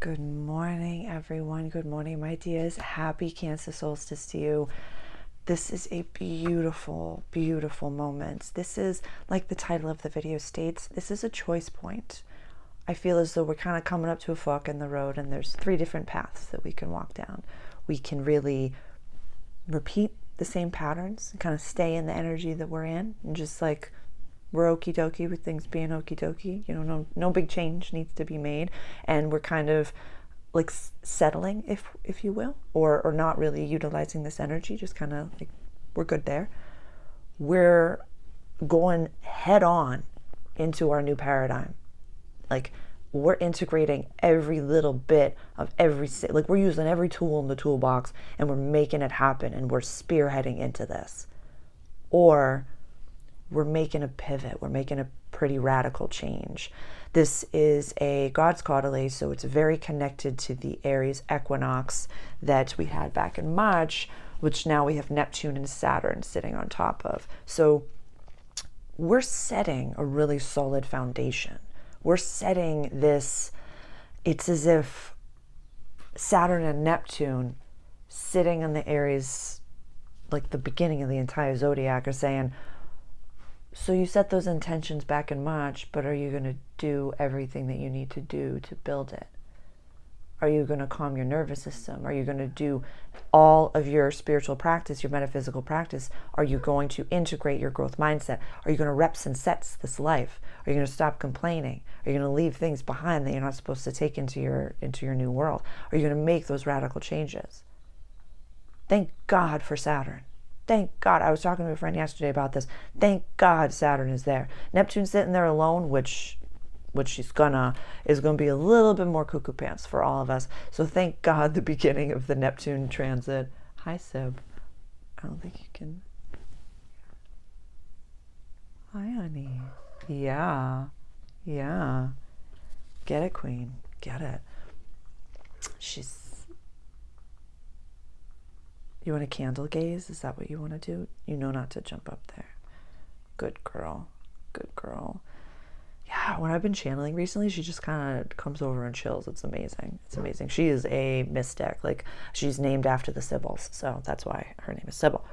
Good morning, everyone. Good morning, my dears. Happy Cancer Solstice to you. This is a beautiful, beautiful moment. This is, like the title of the video states, this is a choice point. I feel as though we're kind of coming up to a fork in the road, and there's 3 different paths that we can walk down. We can really repeat the same patterns and kind of stay in the energy that we're in, and just like we're okie dokie with things being okie dokie. You know, no big change needs to be made, and we're kind of like settling, if you will, or not really utilizing this energy. Just kind of like we're good there. We're going head on into our new paradigm. Like we're integrating every little bit of like we're using every tool in the toolbox, and we're making it happen, and we're spearheading into this. Or we're making a pivot. We're making a pretty radical change. This is a God's Quarterly, so it's very connected to the Aries equinox that we had back in March, which now we have Neptune and Saturn sitting on top of. So we're setting a really solid foundation. We're setting this, it's as if Saturn and Neptune sitting in the Aries, like the beginning of the entire zodiac, are saying, so you set those intentions back in March, but are you going to do everything that you need to do to build it? Are you going to calm your nervous system? Are you going to do all of your spiritual practice, your metaphysical practice? Are you going to integrate your growth mindset? Are you going to reps and sets this life? Are you going to stop complaining? Are you going to leave things behind that you're not supposed to take into your new world? Are you going to make those radical changes? Thank God for Saturn. Thank God. I was talking to a friend yesterday about this. Thank God Saturn is there. Neptune's sitting there alone, which is gonna be a little bit more cuckoo pants for all of us. So thank God the beginning of the Neptune transit. Hi, Sib. I don't think you can. Hi, honey. Yeah. Get it, queen. Get it. You want a candle gaze? Is that what you want to do? You know not to jump up there. Good girl. Yeah, when I've been channeling recently, she just kind of comes over and chills. It's amazing. She is a mystic. Like, she's named after the Sibyls, so that's why her name is Sybil.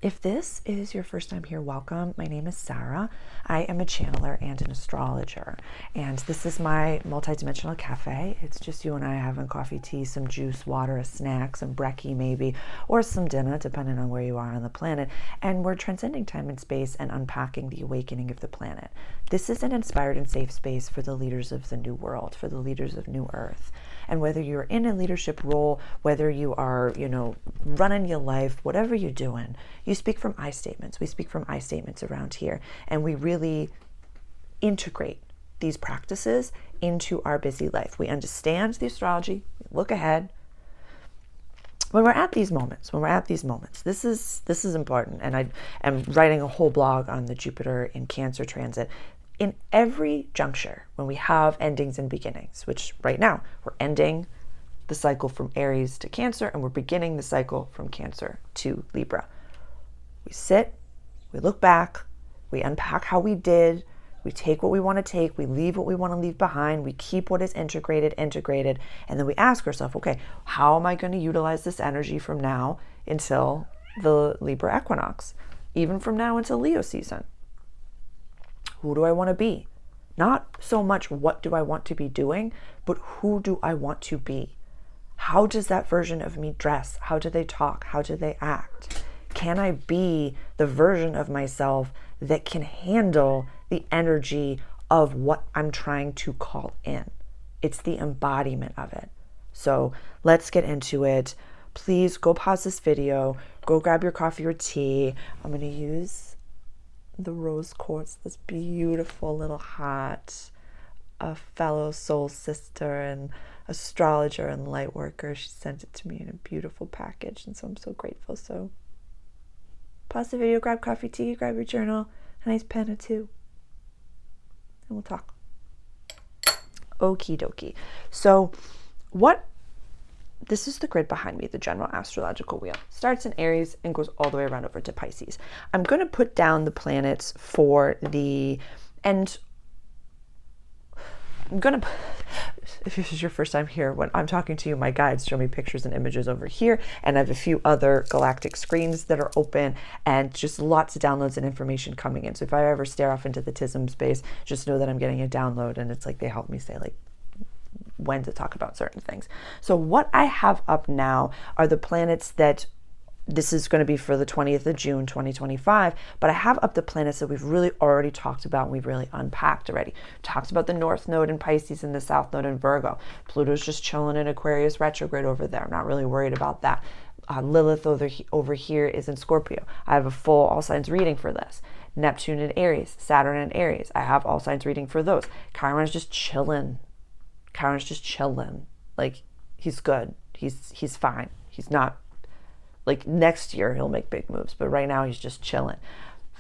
If this is your first time here, welcome. My name is Sarah. I am a channeler and an astrologer. And this is my Multidimensional Caffè. It's just you and I having coffee, tea, some juice, water, a snack, some brekkie maybe, or some dinner, depending on where you are on the planet. And we're transcending time and space and unpacking the awakening of the planet. This is an inspired and safe space for the leaders of the new world, for the leaders of New Earth. And whether you're in a leadership role, whether you are, running your life, whatever you're doing, you speak from I statements. We speak from I statements around here. And we really integrate these practices into our busy life. We understand the astrology, we look ahead. When we're at these moments, this is important. And I am writing a whole blog on the Jupiter in Cancer transit. In every juncture, when we have endings and beginnings, which right now we're ending the cycle from Aries to Cancer, and we're beginning the cycle from Cancer to Libra. We sit, we look back, we unpack how we did, we take what we want to take, we leave what we want to leave behind, we keep what is integrated, and then we ask ourselves, okay, how am I going to utilize this energy from now until the Libra equinox, even from now until Leo season? Who do I want to be? Not so much what do I want to be doing, but who do I want to be? How does that version of me dress? How do they talk? How do they act? Can I be the version of myself that can handle the energy of what I'm trying to call in? It's the embodiment of it. So let's get into it. Please go pause this video, go grab your coffee or tea. I'm going to use the rose quartz, this beautiful little heart, a fellow soul sister and astrologer and light worker. She sent it to me in a beautiful package, and so I'm so grateful. So pause the video, grab coffee, tea, grab your journal, a nice pen or two, and we'll talk. Okie dokie. So this is the grid behind me, the general astrological wheel. Starts in Aries and goes all the way around over to Pisces. I'm going to put down the planets for the end. I'm going to if this is your first time here, when I'm talking to you, my guides show me pictures and images over here, and I have a few other galactic screens that are open, and just lots of downloads and information coming in. So if I ever stare off into the TISM space, just know that I'm getting a download, and it's like they help me say like when to talk about certain things. So what I have up now are the planets that this is going to be for the 20th of June, 2025, but I have up the planets that we've really already talked about and we've really unpacked already. Talked about the North Node in Pisces and the South Node in Virgo. Pluto's just chilling in Aquarius retrograde over there. I'm not really worried about that. Lilith over here is in Scorpio. I have a full all signs reading for this. Neptune in Aries, Saturn in Aries. I have all signs reading for those. Chiron's just chilling. Like, he's good. He's fine. He's not, like, next year he'll make big moves, but right now he's just chilling.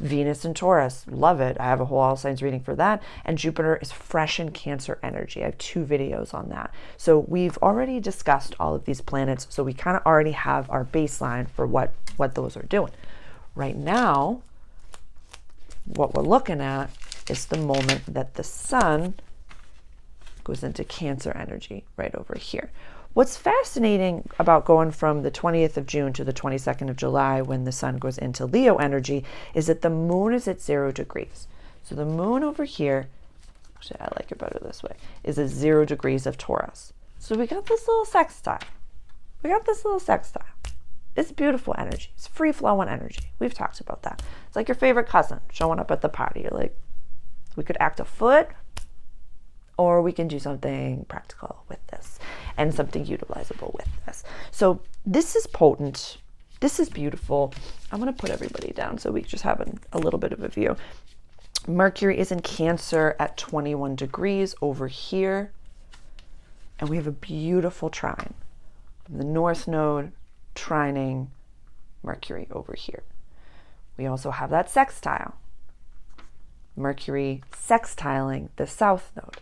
Venus and Taurus, love it. I have a whole all signs reading for that. And Jupiter is fresh in Cancer energy. I have 2 videos on that. So we've already discussed all of these planets, so we kind of already have our baseline for what those are doing. Right now, what we're looking at is the moment that the sun goes into Cancer energy right over here. What's fascinating about going from the 20th of June to the 22nd of July when the sun goes into Leo energy is that the moon is at 0 degrees. So the moon over here, actually I like it better this way, is at 0 degrees of Taurus. So we got this little sextile. It's beautiful energy. It's free flowing energy. We've talked about that. It's like your favorite cousin showing up at the party. You're like, we could act a foot, or we can do something practical with this and something utilizable with this. So this is potent. This is beautiful. I'm going to put everybody down so we just have a little bit of a view. Mercury is in Cancer at 21 degrees over here. And we have a beautiful trine. The North Node trining Mercury over here. We also have that sextile. Mercury sextiling the South Node.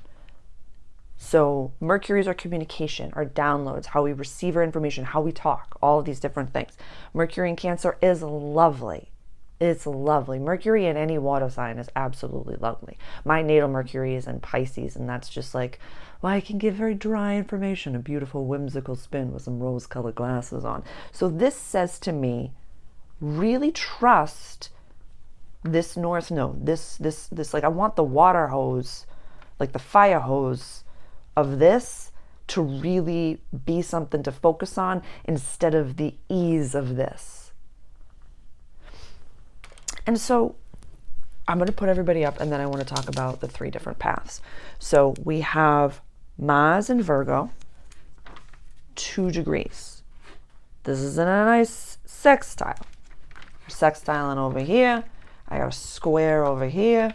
So Mercury is our communication, our downloads, how we receive our information, how we talk, all of these different things. Mercury in Cancer is lovely. It's lovely. Mercury in any water sign is absolutely lovely. My natal Mercury is in Pisces, and that's just like, well, I can give very dry information, a beautiful whimsical spin with some rose-colored glasses on. So this says to me, really trust this North Node. This like, I want the water hose, like the fire hose of this to really be something to focus on instead of the ease of this. And so I'm going to put everybody up, and then I want to talk about the 3 different paths. So we have Mars in Virgo, 2 degrees. This is in a nice sextile. Sextiling over here. I got a square over here.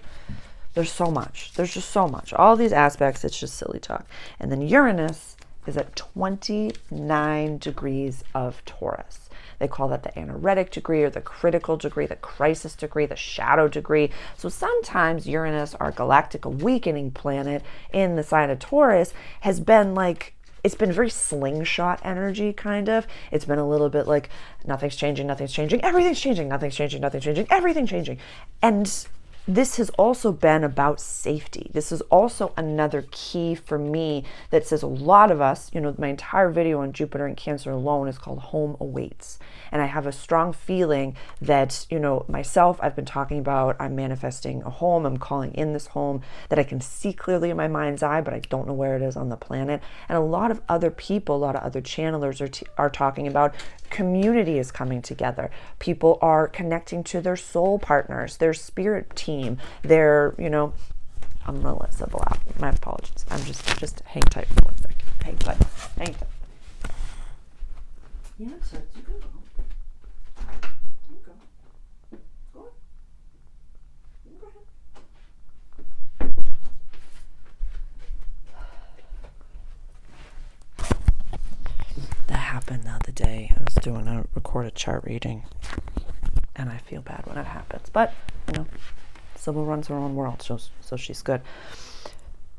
There's so much. There's just so much. All these aspects, it's just silly talk. And then Uranus is at 29 degrees of Taurus. They call that the anoretic degree or the critical degree, the crisis degree, the shadow degree. So sometimes Uranus, our galactic awakening planet in the sign of Taurus, has been like, it's been very slingshot energy, kind of. It's been a little bit like, nothing's changing, everything's changing, everything's changing. And this has also been about safety. This is also another key for me that says a lot of us, my entire video on Jupiter and Cancer alone is called Home Awaits. And I have a strong feeling that, myself, I've been talking about, I'm manifesting a home, I'm calling in this home that I can see clearly in my mind's eye, but I don't know where it is on the planet. And a lot of other people, a lot of other channelers are talking about community is coming together. People are connecting to their soul partners, their spirit team, their, I'm gonna let Sybil out. My apologies. I'm just hang tight for 1 second. Hang tight. Yeah, so you can go. You go. Go on. You go ahead. That happened the other day. I was doing a recorded chart reading, and I feel bad when it happens. But, Sybil runs her own world, so she's good.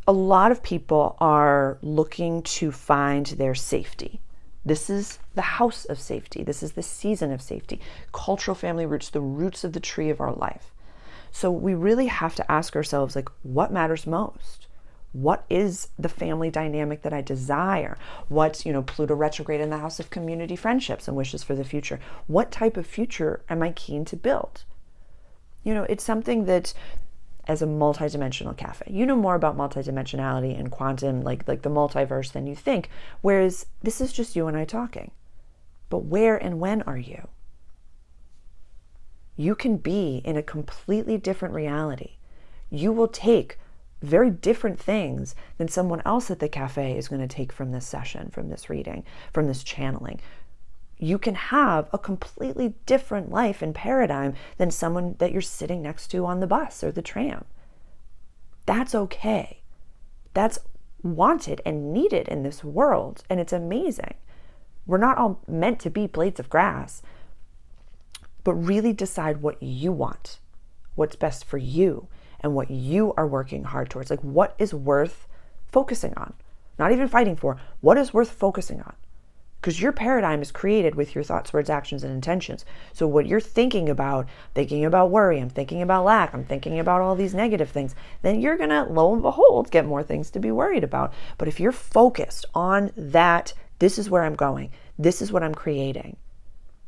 A lot of people are looking to find their safety. This is the house of safety. This is the season of safety. Cultural family roots, the roots of the tree of our life. So we really have to ask ourselves, like, what matters most? What is the family dynamic that I desire? What's, Pluto retrograde in the house of community friendships and wishes for the future? What type of future am I keen to build? It's something that, as a multidimensional cafe, you know more about multidimensionality and quantum, like the multiverse, than you think. Whereas this is just you and I talking. But where and when are you? You can be in a completely different reality. You will take very different things than someone else at the cafe is going to take from this session, from this reading, from this channeling. You can have a completely different life and paradigm than someone that you're sitting next to on the bus or the tram. That's okay. That's wanted and needed in this world, and it's amazing. We're not all meant to be blades of grass, but really decide what you want, what's best for you, and what you are working hard towards. Like, what is worth focusing on? Not even fighting for. What is worth focusing on? Because your paradigm is created with your thoughts, words, actions, and intentions. So what you're thinking about worry, I'm thinking about lack, I'm thinking about all these negative things, then you're going to, lo and behold, get more things to be worried about. But if you're focused on that, this is where I'm going, this is what I'm creating,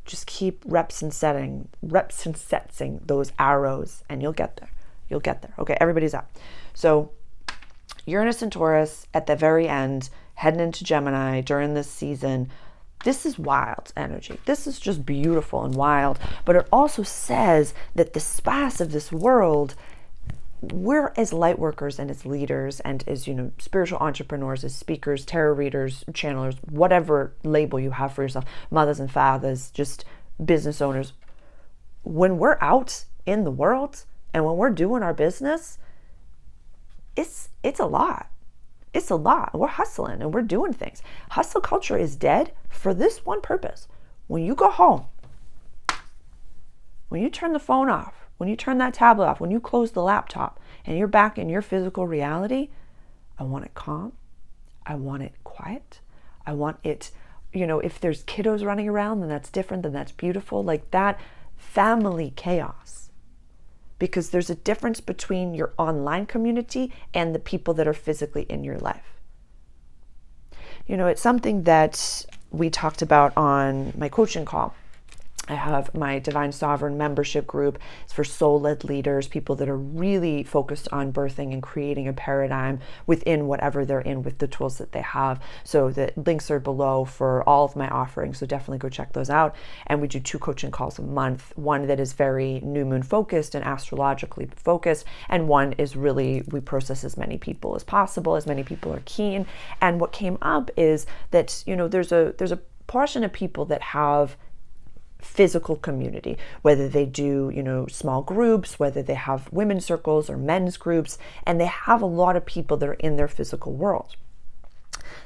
just keep reps and setting those arrows, and you'll get there. You'll get there. Okay, everybody's up. So Uranus and Taurus at the very end, heading into Gemini during this season. This is wild energy. This is just beautiful and wild. But it also says that the space of this world, we're as light workers and as leaders and as, spiritual entrepreneurs, as speakers, tarot readers, channelers, whatever label you have for yourself, mothers and fathers, just business owners. When we're out in the world, and when we're doing our business, it's a lot. It's a lot. We're hustling and we're doing things. Hustle culture is dead for this one purpose. When you go home, when you turn the phone off, when you turn that tablet off, when you close the laptop and you're back in your physical reality, I want it calm. I want it quiet. I want it, if there's kiddos running around, then that's different, then that's beautiful. Like that family chaos. Because there's a difference between your online community and the people that are physically in your life. It's something that we talked about on my coaching call. I have my Divine Sovereign membership group. It's for soul-led leaders, people that are really focused on birthing and creating a paradigm within whatever they're in with the tools that they have. So the links are below for all of my offerings. So definitely go check those out. And we do 2 coaching calls a month. One that is very new moon focused and astrologically focused. And one is really, we process as many people as possible, as many people are keen. And what came up is that, there's a portion of people that have physical community, whether they do, small groups, whether they have women's circles or men's groups, and they have a lot of people that are in their physical world.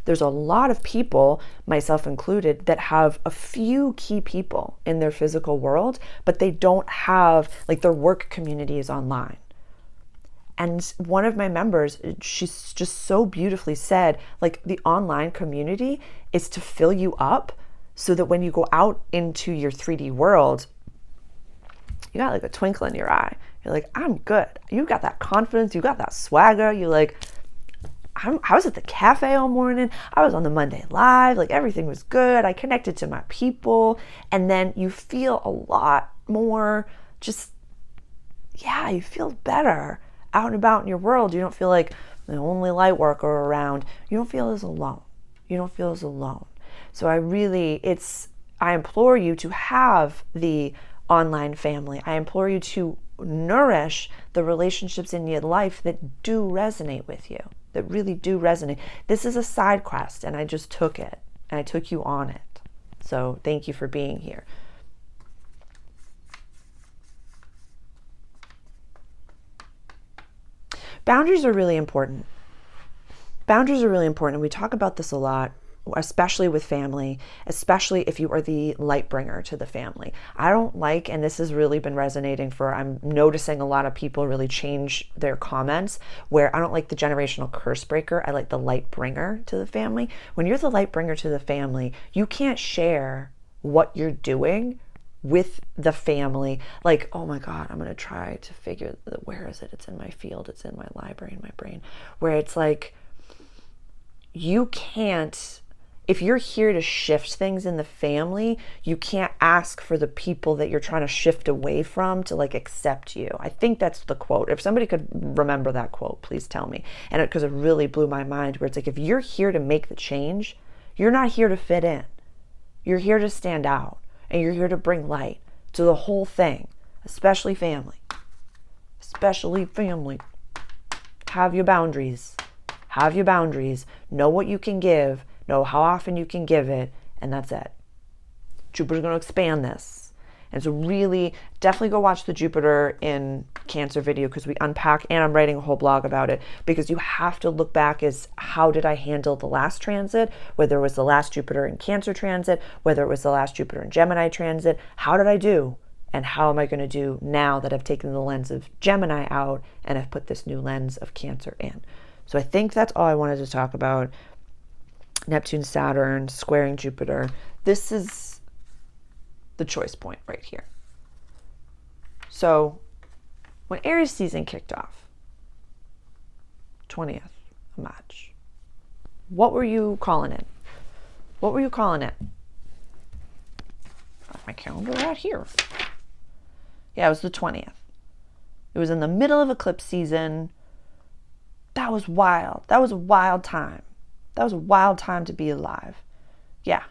There's a lot of people, myself included, that have a few key people in their physical world, but they don't have, their work community is online. And one of my members, she's just so beautifully said, the online community is to fill you up so that when you go out into your 3D world, you got a twinkle in your eye. You're like, I'm good. You got that confidence. You got that swagger. You're like, I was at the cafe all morning. I was on the Monday Live. Everything was good. I connected to my people. And then you feel a lot more you feel better out and about in your world. You don't feel like the only light worker around. You don't feel as alone. So I implore you to have the online family. I implore you to nourish the relationships in your life that do resonate with you, that really do resonate. This is a side quest, and I just took it, and I took you on it. So thank you for being here. Boundaries are really important. We talk about this a lot, especially with family, especially if you are the light bringer to the family. I don't like, and this has really been resonating I'm noticing a lot of people really change their comments, where I don't like the generational curse breaker. I like the light bringer to the family. When you're the light bringer to the family, you can't share what you're doing with the family. Like, oh my God, I'm going to try to figure, where is it? It's in my field. It's in my library, in my brain, where it's like, you can't, if you're here to shift things in the family, you can't ask for the people that you're trying to shift away from to like accept you. I think that's the quote. If somebody could remember that quote, please tell me. And because it really blew my mind, where it's like, if you're here to make the change, you're not here to fit in. You're here to stand out, and you're here to bring light to the whole thing, especially family. Especially family. Have your boundaries. Have your boundaries. Know what you can give. Know how often you can give it. And that's it. Jupiter's going to expand this. And so really, definitely go watch the Jupiter in Cancer video, because we unpack, and I'm writing a whole blog about it, because you have to look back as, how did I handle the last transit? Whether it was the last Jupiter in Cancer transit, whether it was the last Jupiter in Gemini transit, how did I do? And how am I going to do now that I've taken the lens of Gemini out and I've put this new lens of Cancer in? So I think that's all I wanted to talk about. Neptune, Saturn, squaring Jupiter. This is the choice point right here. So when Aries season kicked off, 20th of March, what were you calling it? What were you calling it? Got my calendar right here. Yeah, it was the 20th. It was in the middle of eclipse season. That was wild. That was a wild time. That was a wild time to be alive. Yeah.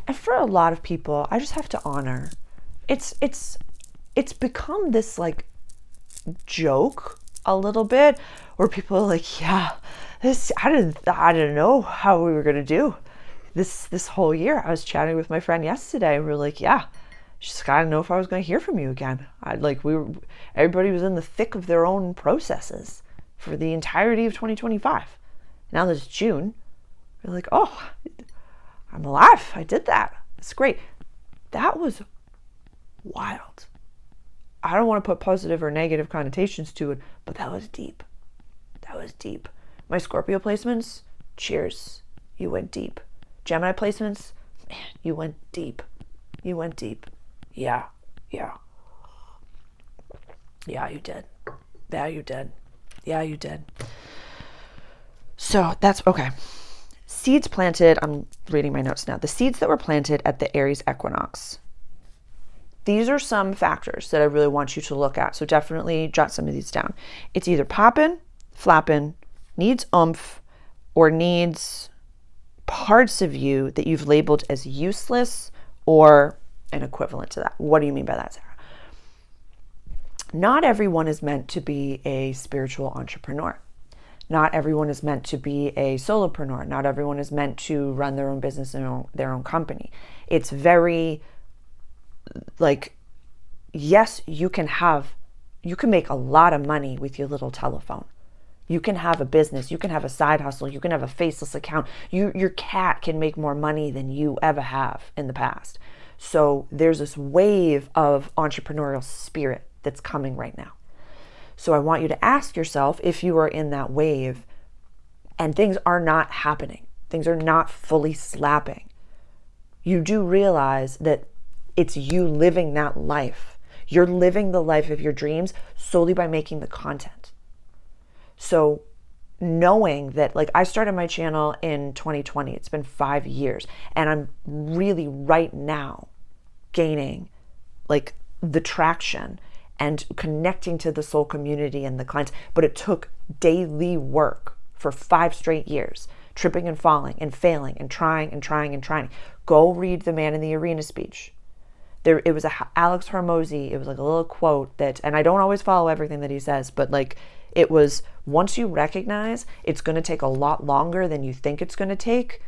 And for a lot of people, I just have to honor. It's become this like joke a little bit, where people are like, yeah, I didn't know how we were gonna do this whole year. I was chatting with my friend yesterday, and we were like, yeah, just gotta know if I was gonna hear from you again. Everybody was in the thick of their own processes for the entirety of 2025. Now that it's June, we're like, oh, I'm alive. I did that. It's great. That was wild. I don't want to put positive or negative connotations to it, but that was deep. That was deep. My Scorpio placements, cheers. You went deep. Gemini placements, man, you went deep. You went deep. Yeah. Yeah, you did. Yeah, you did. Yeah, you did. So that's okay. Seeds planted, I'm reading my notes now. The seeds that were planted at the Aries equinox. These are some factors that I really want you to look at. So definitely jot some of these down. It's either popping, flapping, needs oomph, or needs parts of you that you've labeled as useless or an equivalent to that. What do you mean by that, Sarah? Not everyone is meant to be a spiritual entrepreneur. Not everyone is meant to be a solopreneur. Not everyone is meant to run their own business and their own company. It's very like, yes, you can make a lot of money with your little telephone. You can have a business, you can have a side hustle, you can have a faceless account. Your cat can make more money than you ever have in the past. So there's this wave of entrepreneurial spirit that's coming right now. So I want you to ask yourself, if you are in that wave and things are not happening, things are not fully slapping, you do realize that it's you living that life. You're living the life of your dreams solely by making the content. So knowing that, like, I started my channel in 2020, it's been 5 years, and I'm really right now gaining like the traction and connecting to the soul community and the clients. But it took daily work for 5 straight years, tripping and falling and failing and trying and trying and trying. Go read the Man in the Arena speech. It was Alex Hormozy. It was like a little quote that, and I don't always follow everything that he says, but like, it was, once you recognize it's going to take a lot longer than you think it's going to take,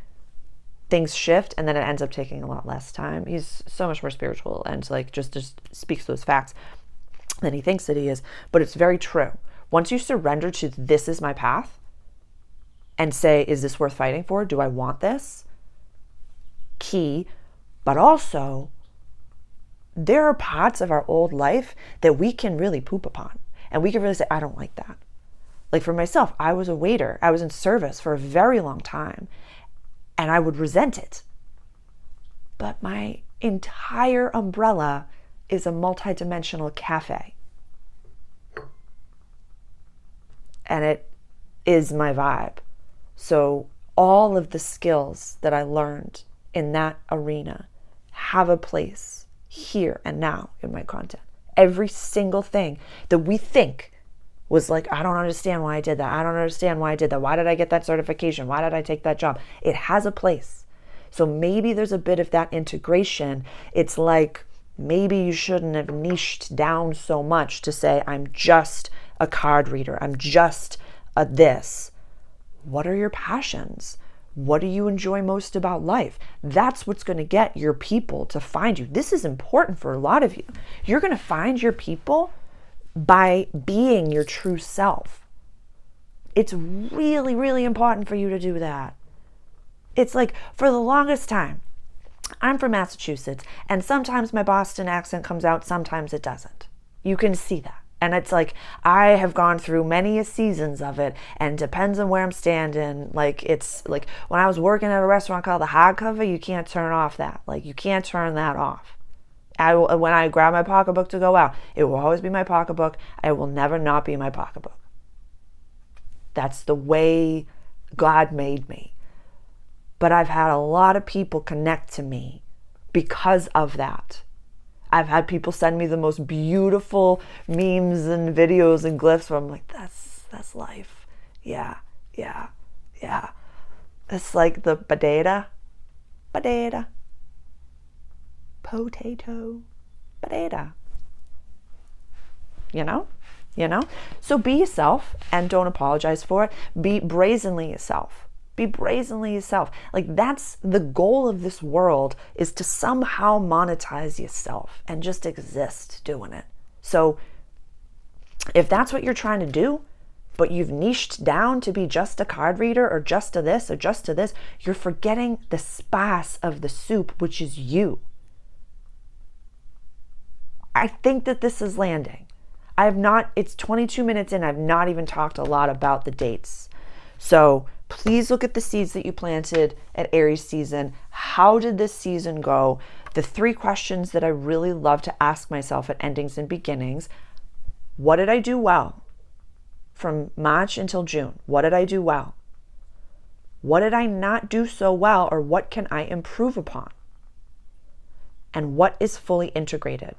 things shift, and then it ends up taking a lot less time. He's so much more spiritual and like just speaks those facts than he thinks that he is. But it's very true. Once you surrender to, this is my path, and say, is this worth fighting for? Do I want this? Key. But also, there are parts of our old life that we can really poop upon. And we can really say, I don't like that. Like for myself, I was a waiter. I was in service for a very long time. And I would resent it. But my entire umbrella is a multidimensional cafe. And it is my vibe. So all of the skills that I learned in that arena have a place here and now in my content. Every single thing that we think was like, I don't understand why I did that. I don't understand why I did that. Why did I get that certification? Why did I take that job? It has a place. So maybe there's a bit of that integration. It's like, maybe you shouldn't have niched down so much to say, I'm just a card reader. I'm just a this. What are your passions? What do you enjoy most about life? That's what's going to get your people to find you. This is important for a lot of you. You're going to find your people by being your true self. It's really, really important for you to do that. It's like, for the longest time, I'm from Massachusetts, and sometimes my Boston accent comes out, sometimes it doesn't. You can see that. And it's like, I have gone through many seasons of it, and depends on where I'm standing. Like, it's like when I was working at a restaurant called the Hardcover, you can't turn off that. Like, you can't turn that off. When I grab my pocketbook to go out, it will always be my pocketbook. It will never not be my pocketbook. That's the way God made me. But I've had a lot of people connect to me because of that. I've had people send me the most beautiful memes and videos and glyphs where I'm like, that's life. Yeah. It's like the potato, potato. You know? So be yourself and don't apologize for it. Be brazenly yourself. Be brazenly yourself. Like, that's the goal of this world, is to somehow monetize yourself and just exist doing it. So if that's what you're trying to do, but you've niched down to be just a card reader or just to this or just to this, you're forgetting the spice of the soup, which is you. I think that this is landing. It's 22 minutes in. I've not even talked a lot about the dates. So please look at the seeds that you planted at Aries season. How did this season go? The 3 questions that I really love to ask myself at endings and beginnings. What did I do well? From March until June, what did I do well? What did I not do so well, or what can I improve upon? And what is fully integrated?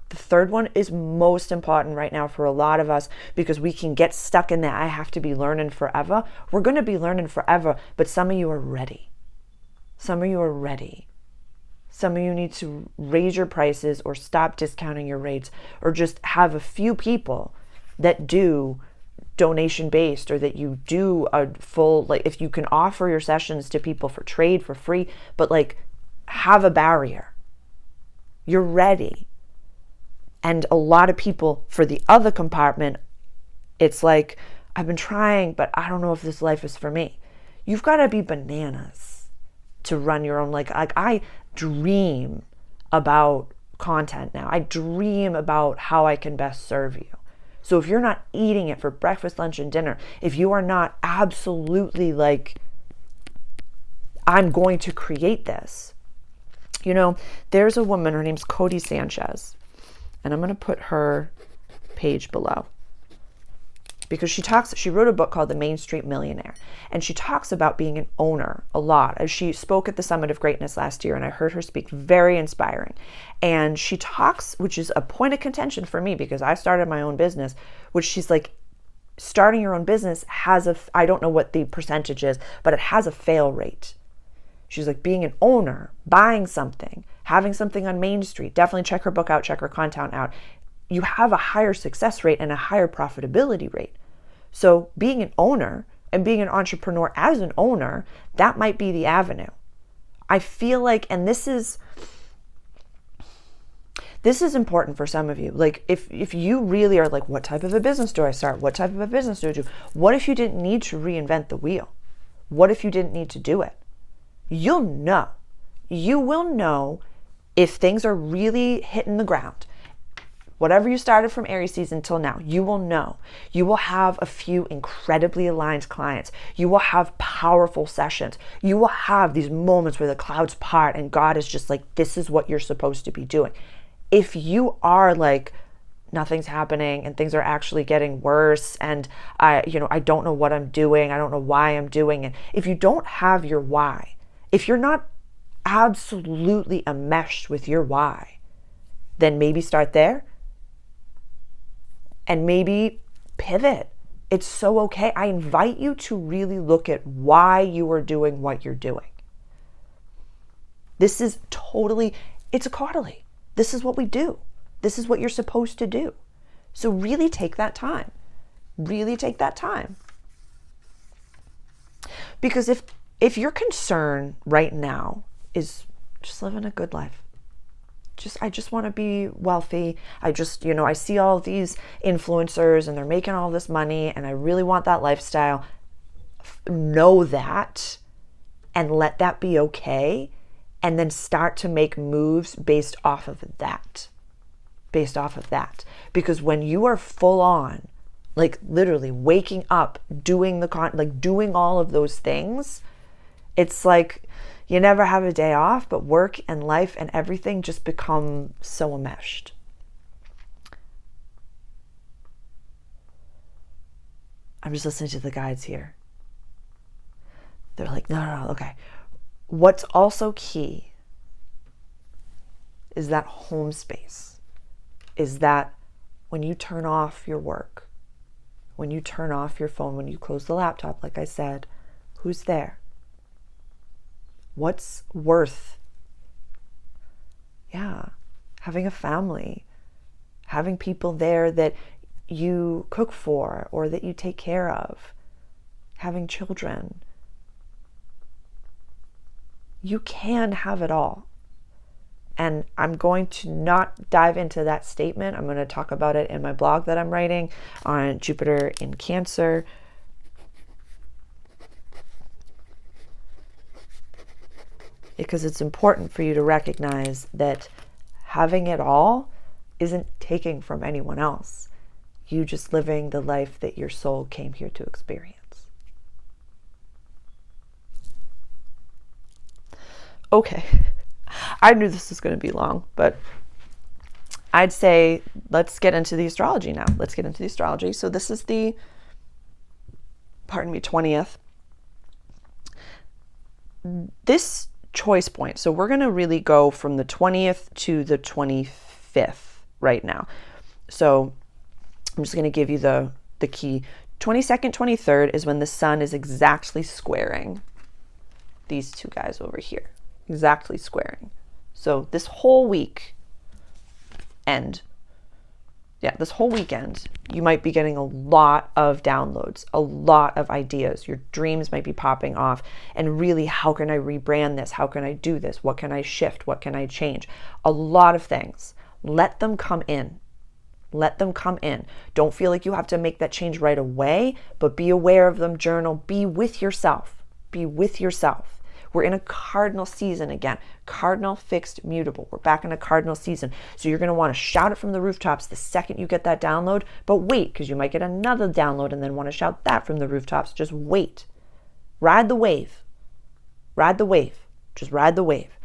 The 3rd one is most important right now for a lot of us, because we can get stuck in that I have to be learning forever. We're going to be learning forever, but some of you are ready. Some of you are ready. Some of you need to raise your prices or stop discounting your rates, or just have a few people that do donation based, or that you do a full, like, if you can offer your sessions to people for trade for free, but like, have a barrier. You're ready. And a lot of people, for the other compartment, it's like, I've been trying, but I don't know if this life is for me. You've got to be bananas to run your own. Like I dream about content now. I dream about how I can best serve you. So if you're not eating it for breakfast, lunch, and dinner, if you are not absolutely like, I'm going to create this. There's a woman, her name's Cody Sanchez. And I'm going to put her page below, because she wrote a book called The Main Street Millionaire. And she talks about being an owner a lot. As she spoke at the Summit of Greatness last year, and I heard her speak, very inspiring. And she talks, which is a point of contention for me, because I started my own business, which she's like, starting your own business has I don't know what the percentage is, but it has a fail rate. She's like, being an owner, buying something, having something on Main Street, definitely check her book out, check her content out. You have a higher success rate and a higher profitability rate. So being an owner and being an entrepreneur as an owner, that might be the avenue. I feel like, and this is important for some of you. Like, if you really are like, what type of a business do I start? What type of a business do I do? What if you didn't need to reinvent the wheel? What if you didn't need to do it? You'll know. You will know if things are really hitting the ground. whatever you started from Aries season till now, you will know. You will have a few incredibly aligned clients. You will have powerful sessions. You will have these moments where the clouds part and God is just like, this is what you're supposed to be doing. If you are like, nothing's happening and things are actually getting worse and I don't know what I'm doing, I don't know why I'm doing it. If you don't have your why, if you're not absolutely enmeshed with your why, then maybe start there and maybe pivot. It's so okay. I invite you to really look at why you are doing what you're doing. This is totally, it's a quarterly. This is what we do. This is what you're supposed to do. So really take that time. Really take that time. Because if your concern right now is just living a good life, I just want to be wealthy. I see all these influencers and they're making all this money and I really want that lifestyle. Know that and let that be okay. And then start to make moves based off of that. Because when you are full on, like literally waking up, doing doing all of those things, it's like you never have a day off, but work and life and everything just become so enmeshed. I'm just listening to the guides here. They're like, no, okay. What's also key is that home space, is that when you turn off your work, when you turn off your phone, when you close the laptop, like I said, who's there? What's worth? Yeah, having a family, having people there that you cook for or that you take care of, having children. You can have it all. And I'm going to not dive into that statement. I'm going to talk about it in my blog that I'm writing on Jupiter in Cancer. Because it's important for you to recognize that having it all isn't taking from anyone else. You just living the life that your soul came here to experience. Okay, I knew this was going to be long, but I'd say let's get into the astrology now. Let's get into the astrology. So this is the, 20th. This choice point, so we're going to really go from the 20th to the 25th right now. So I'm just going to give you the key. 22nd, 23rd is when the sun is exactly squaring these two guys over here. Exactly squaring. So this whole week this whole weekend, you might be getting a lot of downloads, a lot of ideas. Your dreams might be popping off. And really, how can I rebrand this? How can I do this? What can I shift? What can I change? A lot of things. Let them come in. Let them come in. Don't feel like you have to make that change right away, but be aware of them, journal, be with yourself. Be with yourself. We're in a cardinal season again. Cardinal, fixed, mutable. We're back in a cardinal season. So you're going to want to shout it from the rooftops the second you get that download. But wait, because you might get another download and then want to shout that from the rooftops. Just wait. Ride the wave. Ride the wave. Just ride the wave.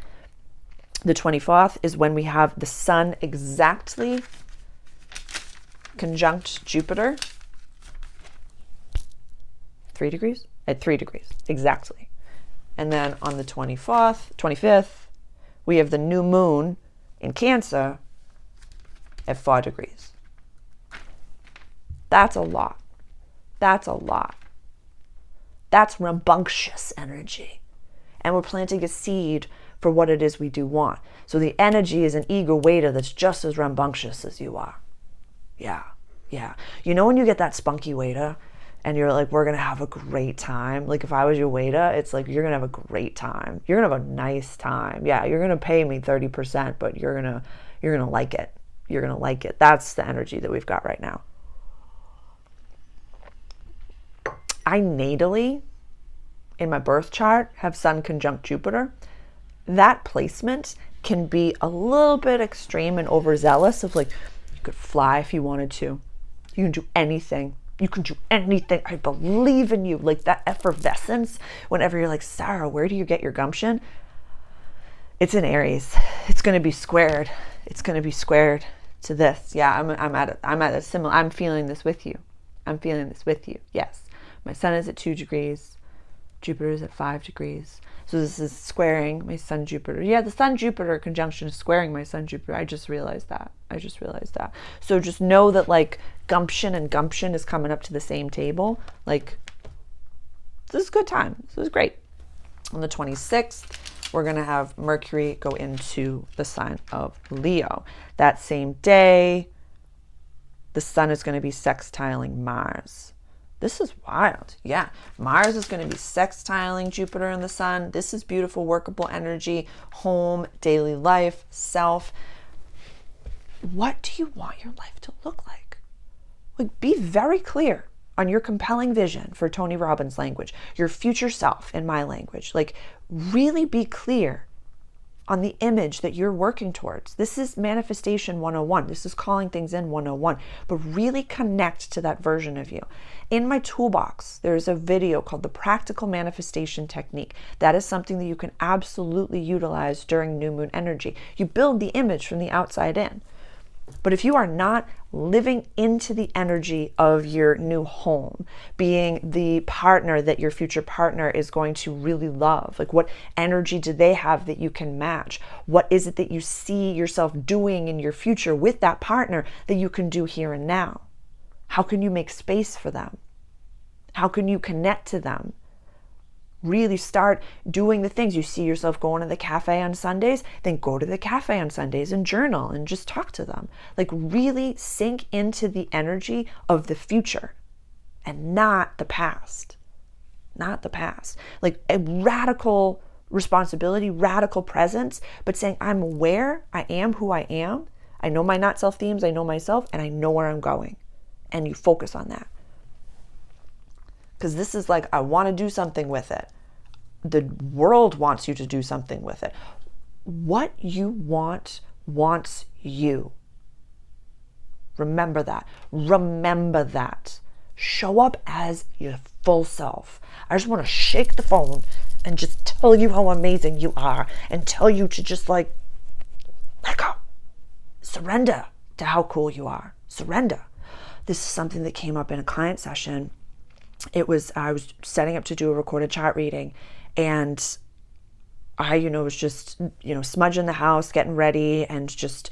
The 24th is when we have the sun exactly conjunct Jupiter. 3 degrees? At 3 degrees. Exactly. And then on the 25th, we have the new moon in Cancer at 4 degrees. That's a lot. That's a lot. That's rambunctious energy. And we're planting a seed for what it is we do want. So the energy is an eager waiter that's just as rambunctious as you are. Yeah. You know when you get that spunky waiter and you're like, we're going to have a great time. Like if I was your waiter, it's like, you're going to have a great time. You're going to have a nice time. Yeah, you're going to pay me 30%, but you're going to like it. You're going to like it. That's the energy that we've got right now. I natally, in my birth chart, have Sun conjunct Jupiter. That placement can be a little bit extreme and overzealous of like, you could fly if you wanted to. You can do anything. You can do anything. I believe in you. Like that effervescence, whenever you're like, Sarah, where do you get your gumption? It's in Aries. It's going to be squared. It's going to be squared to this. Yeah, I'm at a similar, I'm feeling this with you. I'm feeling this with you. Yes. My sun is at 2 degrees. Jupiter is at 5 degrees. So this is squaring my sun Jupiter. Yeah, the sun Jupiter conjunction is squaring my sun Jupiter. I just realized that. So just know that like gumption and gumption is coming up to the same table. Like, this is a good time. This is great. On the 26th, we're going to have Mercury go into the sign of Leo. That same day, the sun is going to be sextiling Mars. This is wild. Yeah. Mars is going to be sextiling Jupiter and the sun. This is beautiful, workable energy, home, daily life, self. What do you want your life to look like? Like, be very clear on your compelling vision, for Tony Robbins' language, your future self in my language. Like, really be clear on the image that you're working towards. This is manifestation 101. This is calling things in 101, but really connect to that version of you. In my toolbox, there's a video called the Practical Manifestation Technique. That is something that you can absolutely utilize during new moon energy. You build the image from the outside in. But if you are not living into the energy of your new home, being the partner that your future partner is going to really love, like what energy do they have that you can match? What is it that you see yourself doing in your future with that partner that you can do here and now? How can you make space for them? How can you connect to them? Really start doing the things. You see yourself going to the cafe on Sundays, then go to the cafe on Sundays and journal and just talk to them. Like, really sink into the energy of the future and not the past. Not the past. Like a radical responsibility, radical presence, but saying, I'm aware, I am who I am. I know my not self themes, I know myself, and I know where I'm going. And you focus on that. Because this is like, I want to do something with it. The world wants you to do something with it. What you want wants you. Remember that. Remember that. Show up as your full self. I just want to shake the phone and just tell you how amazing you are and tell you to just like, let go. Surrender to how cool you are. Surrender. This is something that came up in a client session. I was setting up to do a recorded chart reading, and I, was just, smudging the house, getting ready and just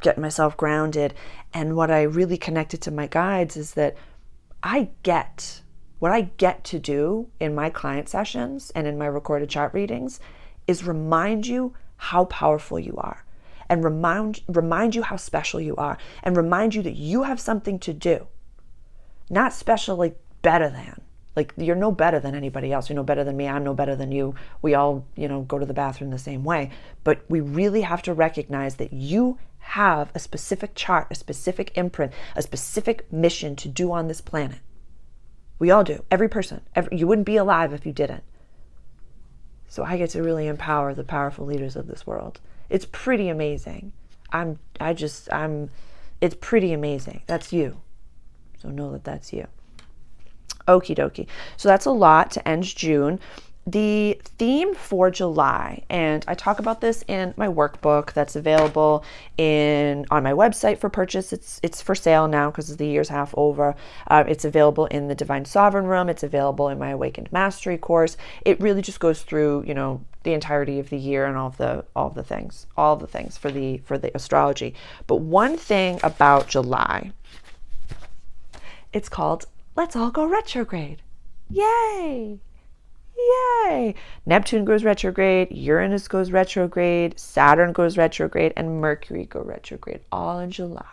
getting myself grounded. And what I really connected to my guides is that what I get to do in my client sessions and in my recorded chart readings is remind you how powerful you are, and remind you how special you are, and remind you that you have something to do. Not special, like better than. Like, you're no better than anybody else. You're no better than me. I'm no better than you. We all, go to the bathroom the same way. But we really have to recognize that you have a specific chart, a specific imprint, a specific mission to do on this planet. We all do. Every person. You wouldn't be alive if you didn't. So I get to really empower the powerful leaders of this world. It's pretty amazing. It's pretty amazing. That's you. So know that that's you. Okie dokie. So that's a lot to end June. The theme for July, and I talk about this in my workbook that's available on my website for purchase. It's for sale now because the year's half over. It's available in the Divine Sovereign Room. It's available in my Awakened Mastery course. It really just goes through, the entirety of the year and all the things for the astrology. But one thing about July, it's called Let's All Go Retrograde. Yay! Yay! Neptune goes retrograde, Uranus goes retrograde, Saturn goes retrograde, and Mercury go retrograde, all in July.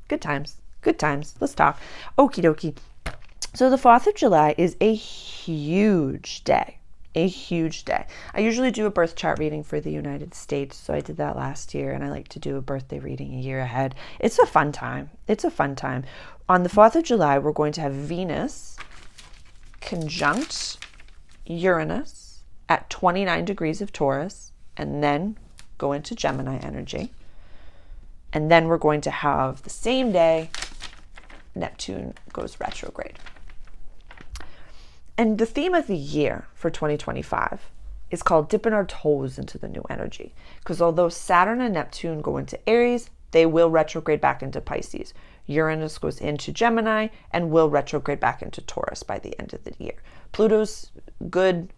Good times. Good times. Let's talk. Okie dokie. So the 4th of July is a huge day. A huge day. I usually do a birth chart reading for the United States, so I did that last year, and I like to do a birthday reading a year ahead. It's a fun time. On the 4th of July, we're going to have Venus conjunct Uranus at 29 degrees of Taurus, and then go into Gemini energy. And then we're going to have the same day, Neptune goes retrograde. And the theme of the year for 2025 is called dipping our toes into the new energy. Because although Saturn and Neptune go into Aries, they will retrograde back into Pisces. Uranus goes into Gemini and will retrograde back into Taurus by the end of the year. Pluto's good.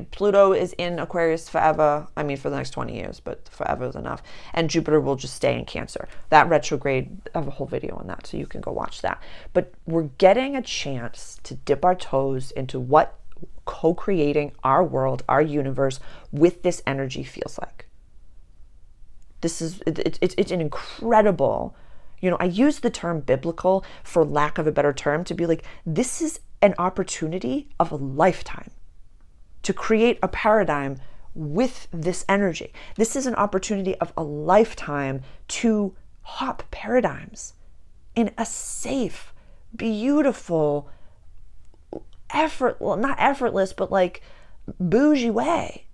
Pluto is in Aquarius forever. For the next 20 years, but forever is enough. And Jupiter will just stay in Cancer. That retrograde, I have a whole video on that, so you can go watch that. But we're getting a chance to dip our toes into what co-creating our world, our universe with this energy feels like. It's an incredible, I use the term biblical for lack of a better term to be like, this is an opportunity of a lifetime to create a paradigm with this energy. This is an opportunity of a lifetime to hop paradigms in a safe, beautiful, not effortless, but like bougie way.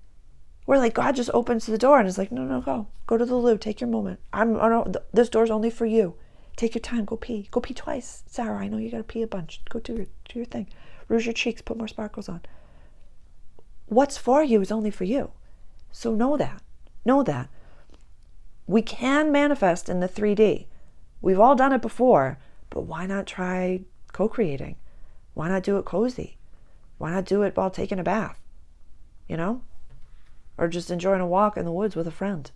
Where like God just opens the door and is like, no, go to the loo, take your moment. This door's only for you. Take your time, go pee twice. Sarah, I know you gotta pee a bunch. Go do your thing. Rouge your cheeks, put more sparkles on. What's for you is only for you. So know that. We can manifest in the 3D. We've all done it before, but why not try co-creating? Why not do it cozy? Why not do it while taking a bath? Or just enjoying a walk in the woods with a friend?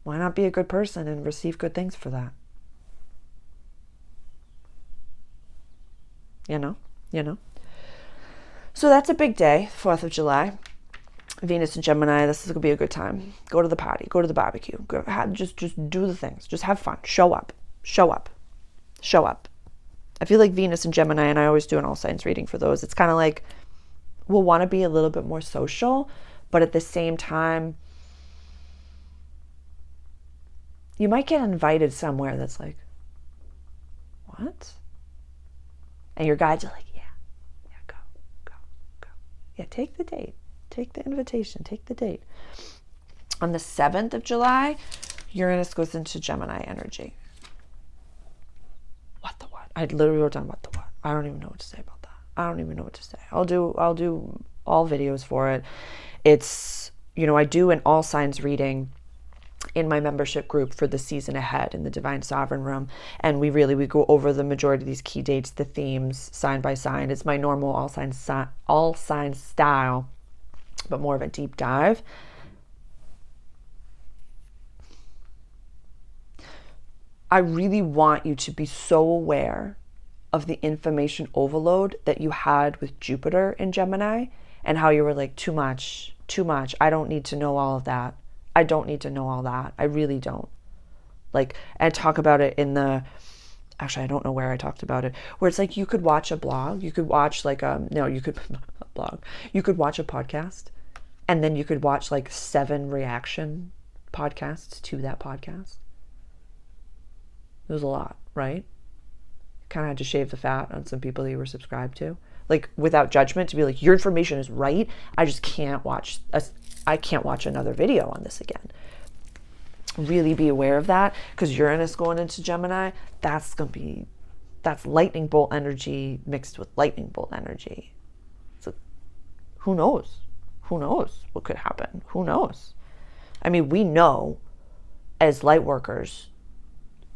Why not be a good person and receive good things for that? So that's a big day, 4th of July. Venus and Gemini, this is going to be a good time. Go to the party, go to the barbecue. Just do the things. Just have fun. Show up. I feel like Venus and Gemini, and I always do an all signs reading for those. It's kind of like we'll want to be a little bit more social, but at the same time, you might get invited somewhere that's like, what? And your guides are like, yeah, go. Yeah, take the date. Take the invitation. Take the date. On the 7th of July, Uranus goes into Gemini energy. What the what? I literally wrote down what the what. I don't even know what to say about that. I don't even know what to say. I'll do all videos for it. It's, I do an all signs reading in my membership group for the season ahead in the Divine Sovereign Room. And we go over the majority of these key dates, the themes, sign by sign. It's my normal all signs style, but more of a deep dive. I really want you to be so aware of the information overload that you had with Jupiter in Gemini and how you were like, too much. I don't need to know all of that. I don't need to know all that. I really don't. Like, I talk about it in actually, I don't know where I talked about it, where it's like you could watch a blog, you could watch like you could watch a podcast, and then you could watch like 7 reaction podcasts to that podcast. It was a lot, right? Kind of had to shave the fat on some people that you were subscribed to, like without judgment, to be like, your information is right. I just can't watch another video on this again. Really be aware of that, because Uranus going into Gemini, that's lightning bolt energy mixed with lightning bolt energy. So who knows what could happen? Who knows? We know as light workers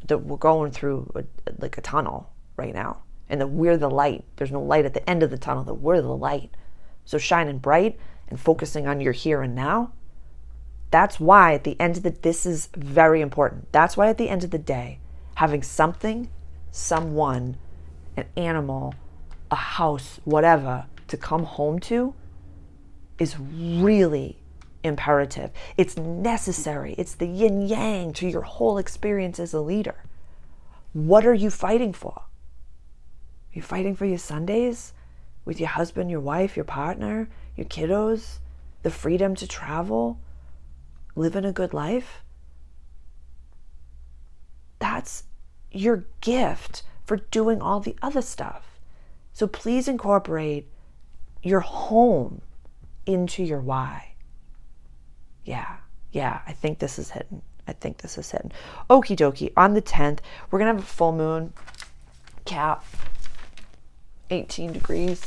that we're going through a tunnel right now, and that we're the light. There's no light at the end of the tunnel, that we're the light. So shining bright and focusing on your here and now. That's why at the end of this is very important. That's why at the end of the day, having something, someone, an animal, a house, whatever, to come home to is really imperative. It's necessary. It's the yin yang to your whole experience as a leader. What are you fighting for? Are you fighting for your Sundays with your husband, your wife, your partner, your kiddos, the freedom to travel, living a good life? That's your gift for doing all the other stuff. So please incorporate your home into your why. Yeah, I think this is hidden. Okie dokie. On the 10th, we're going to have a full moon. Cap. 18 degrees.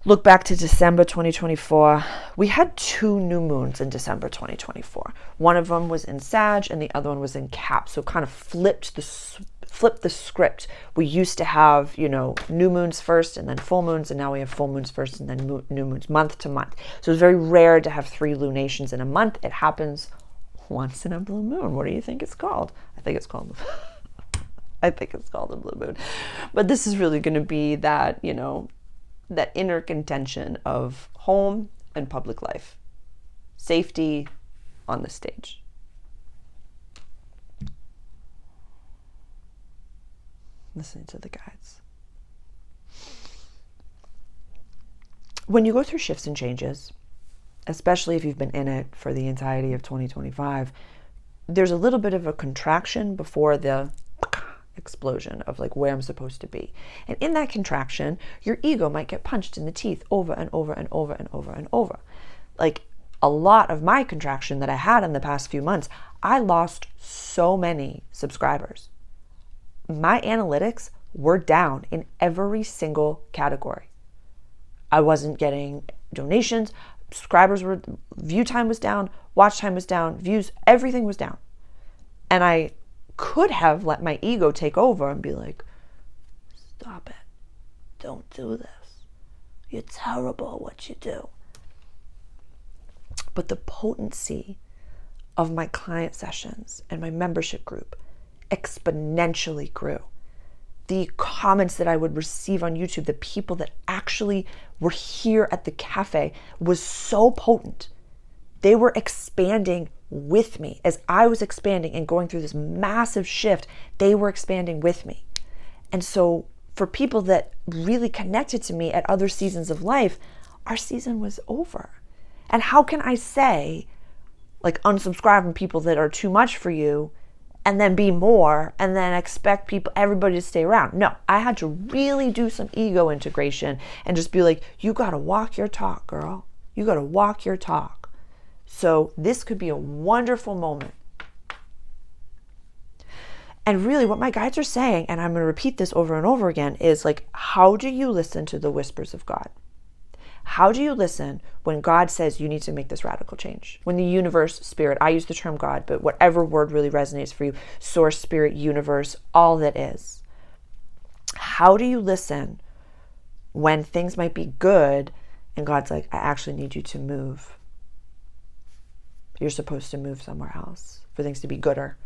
Look back to December 2024. We had 2 new moons in December 2024. One of them was in Sag and the other one was in Cap. So kind of flipped the script. We used to have, new moons first and then full moons, and now we have full moons first and then new moons, month to month. So it's very rare to have 3 lunations in a month. It happens once in a blue moon. What do you think it's called? I think it's called a blue moon. But this is really going to be that, that inner contention of home and public life. Safety on the stage. Listening to the guides. When you go through shifts and changes, especially if you've been in it for the entirety of 2025, there's a little bit of a contraction before the explosion of like where I'm supposed to be. And in that contraction, your ego might get punched in the teeth over and over and over and over and over. Like a lot of my contraction that I had in the past few months, I lost so many subscribers. My analytics were down in every single category. I wasn't getting donations, view time was down, watch time was down, views, everything was down. And I could have let my ego take over and be like, stop it. Don't do this. You're terrible at what you do. But the potency of my client sessions and my membership group exponentially grew. The comments that I would receive on YouTube, the people that actually were here at the cafe, was so potent. They were expanding with me. As I was expanding and going through this massive shift, they were expanding with me. And so for people that really connected to me at other seasons of life, our season was over. And how can I say, like, unsubscribe from people that are too much for you and then be more and then expect everybody to stay around? No, I had to really do some ego integration and just be like, you got to walk your talk, girl. You got to walk your talk. So this could be a wonderful moment. And really what my guides are saying, and I'm going to repeat this over and over again, is like, how do you listen to the whispers of God? How do you listen when God says you need to make this radical change? When the universe, spirit, I use the term God, but whatever word really resonates for you, source, spirit, universe, all that is. How do you listen when things might be good and God's like, I actually need you to move. You're supposed to move somewhere else for things to be gooder,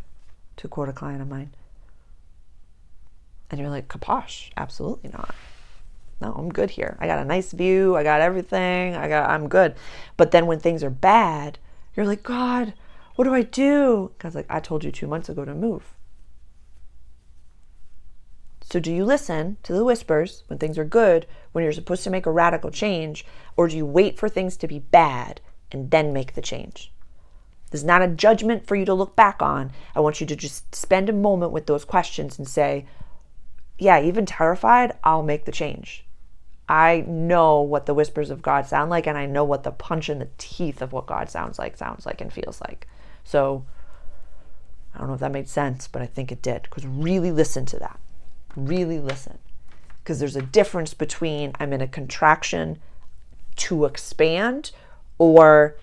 to quote a client of mine. And you're like, kaposh, absolutely not. No, I'm good here. I got a nice view. I got everything. I'm good. But then when things are bad, you're like, God, what do I do? God's like, I told you 2 months ago to move. So do you listen to the whispers when things are good, when you're supposed to make a radical change, or do you wait for things to be bad and then make the change? There's not a judgment for you to look back on. I want you to just spend a moment with those questions and say, yeah, even terrified, I'll make the change. I know what the whispers of God sound like, and I know what the punch in the teeth of what God sounds like and feels like. So I don't know if that made sense, but I think it did. Because really listen to that. Really listen. Because there's a difference between I'm in a contraction to expand, or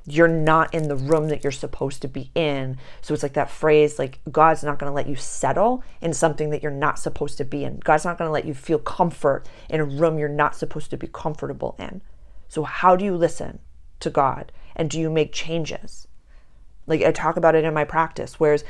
you're not in the room that you're supposed to be in. So it's like that phrase, like, God's not going to let you settle in something that you're not supposed to be in. God's not going to let you feel comfort in a room you're not supposed to be comfortable in. So how do you listen to God? And do you make changes? Like, I talk about it in my practice, whereas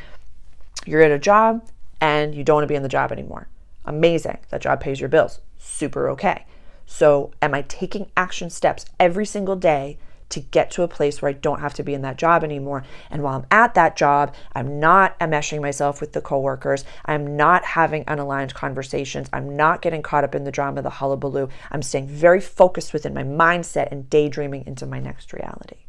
you're at a job and you don't want to be in the job anymore. Amazing. That job pays your bills. Super okay. So am I taking action steps every single day to get to a place where I don't have to be in that job anymore? And while I'm at that job, I'm not enmeshing myself with the coworkers. I'm not having unaligned conversations. I'm not getting caught up in the drama, the hullabaloo. I'm staying very focused within my mindset and daydreaming into my next reality.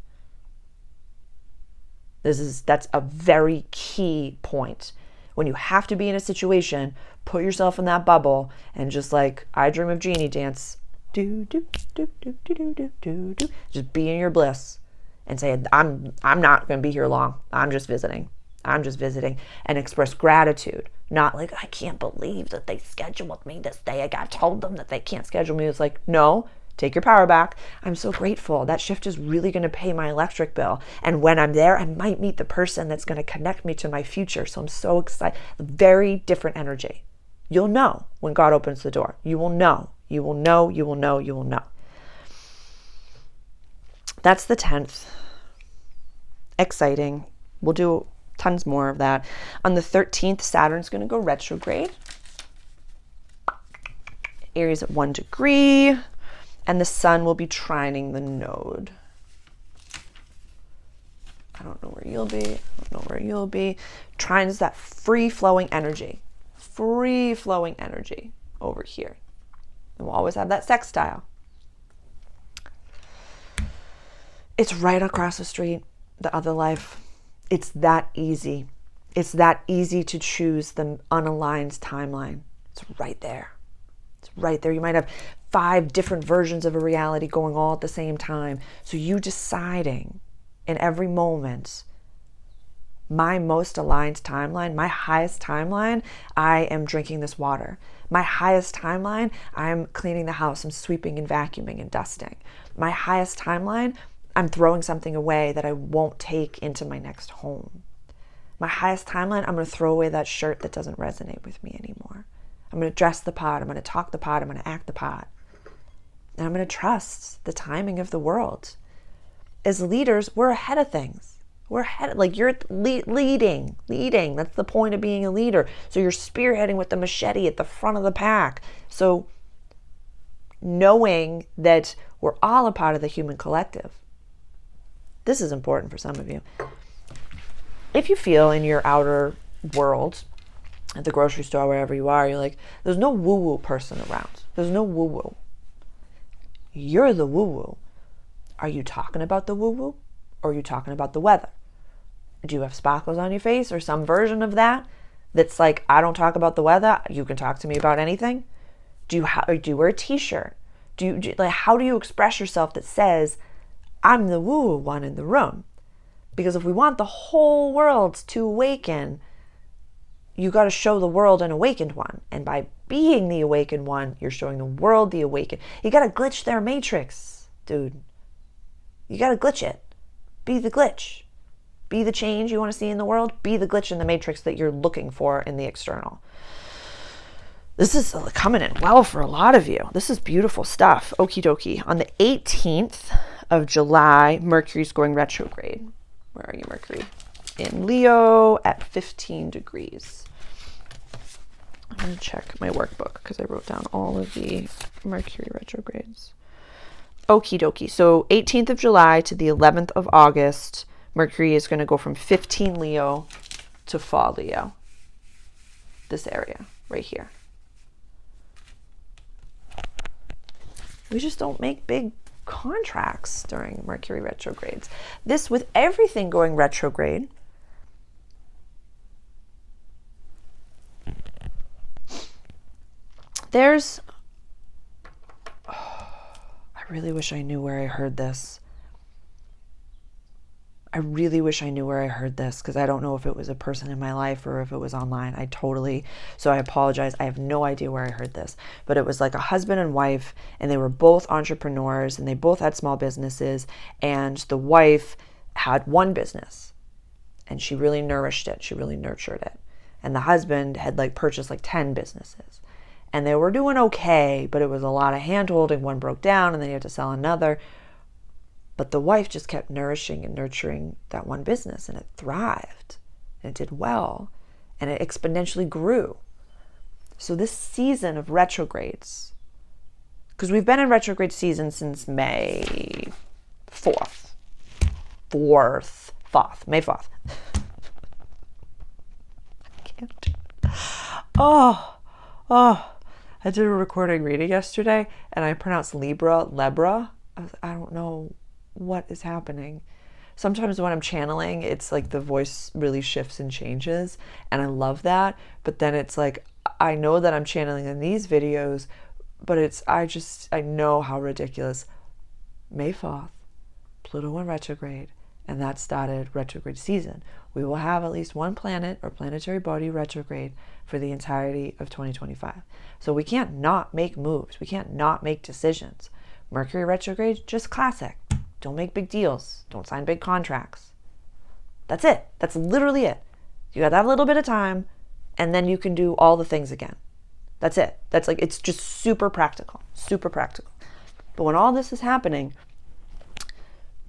That's a very key point. When you have to be in a situation, put yourself in that bubble and just like, I dream of genie dance, do, do, do, do, do, do, do, do, do. Just be in your bliss and say, I'm not going to be here long. I'm just visiting. I'm just visiting, and express gratitude. Not like, I can't believe that they scheduled me this day. I got told them that they can't schedule me. It's like, no, take your power back. I'm so grateful. That shift is really going to pay my electric bill. And when I'm there, I might meet the person that's going to connect me to my future. So I'm so excited. Very different energy. You'll know when God opens the door. You will know. You will know. You will know. You will know. That's the 10th. Exciting. We'll do tons more of that. On the 13th, Saturn's going to go retrograde. Aries at 1 degree. And the sun will be trining the node. I don't know where you'll be. I don't know where you'll be. Trine is that free-flowing energy. Free-flowing energy over here. And we'll always have that sextile. It's right across the street, the other life. It's that easy. It's that easy to choose the unaligned timeline. It's right there. It's right there. You might have 5 different versions of a reality going all at the same time. So you deciding in every moment, my most aligned timeline, my highest timeline, I am drinking this water. My highest timeline, I'm cleaning the house. I'm sweeping and vacuuming and dusting. My highest timeline, I'm throwing something away that I won't take into my next home. My highest timeline, I'm going to throw away that shirt that doesn't resonate with me anymore. I'm going to dress the pot. I'm going to talk the pot. I'm going to act the pot. And I'm going to trust the timing of the world. As leaders, we're ahead of things. We're ahead, like you're leading. That's the point of being a leader. So you're spearheading with the machete at the front of the pack. So knowing that we're all a part of the human collective. This is important for some of you. If you feel in your outer world, at the grocery store, wherever you are, you're like, there's no woo-woo person around. There's no woo-woo. You're the woo-woo. Are you talking about the woo-woo? Or are you talking about the weather? Do you have sparkles on your face or some version of that that's like, I don't talk about the weather. You can talk to me about anything. Do you wear a t-shirt? Like, how do you express yourself that says, I'm the woo-woo one in the room? Because if we want the whole world to awaken, you got to show the world an awakened one. And by being the awakened one, you're showing the world the awakened. You got to glitch their matrix, dude. You got to glitch it. Be the glitch. Be the change you want to see in the world. Be the glitch in the matrix that you're looking for in the external. This is coming in well for a lot of you. This is beautiful stuff. Okie dokie. On the 18th of July, Mercury's going retrograde. Where are you, Mercury? In Leo at 15 degrees. I'm going to check my workbook because I wrote down all of the Mercury retrogrades. Okie dokie. So 18th of July to the 11th of August, Mercury is going to go from 15 Leo to fall Leo. This area right here. We just don't make big contracts during Mercury retrogrades. This, with everything going retrograde, there's, I really wish I knew where I heard this. I really wish I knew where I heard this because I don't know if it was a person in my life or if it was online. So I apologize. I have no idea where I heard this, but it was like a husband and wife, and they were both entrepreneurs and they both had small businesses, and the wife had one business and she really nourished it. She really nurtured it. And the husband had purchased 10 businesses, and they were doing okay, but it was a lot of hand holding. One broke down and then you had to sell another. But the wife just kept nourishing and nurturing that one business, and it thrived and it did well and it exponentially grew. So this season of retrogrades, because we've been in retrograde season since May 4th. May 4th. I can't. I did a recording reading yesterday and I pronounced Lebra. I don't know what is happening. Sometimes when I'm channeling, it's like the voice really shifts and changes, and I love that. But then it's like, I know that I'm channeling in these videos, but I know how ridiculous. May 4th, Pluto went retrograde, and that started retrograde season. We will have at least one planet or planetary body retrograde for the entirety of 2025. So we can't not make moves. We can't not make decisions. Mercury retrograde, just classic. Don't make big deals. Don't sign big contracts. That's it. That's literally it. You got that little bit of time, and then you can do all the things again. That's it. That's like, it's just super practical, super practical. But when all this is happening,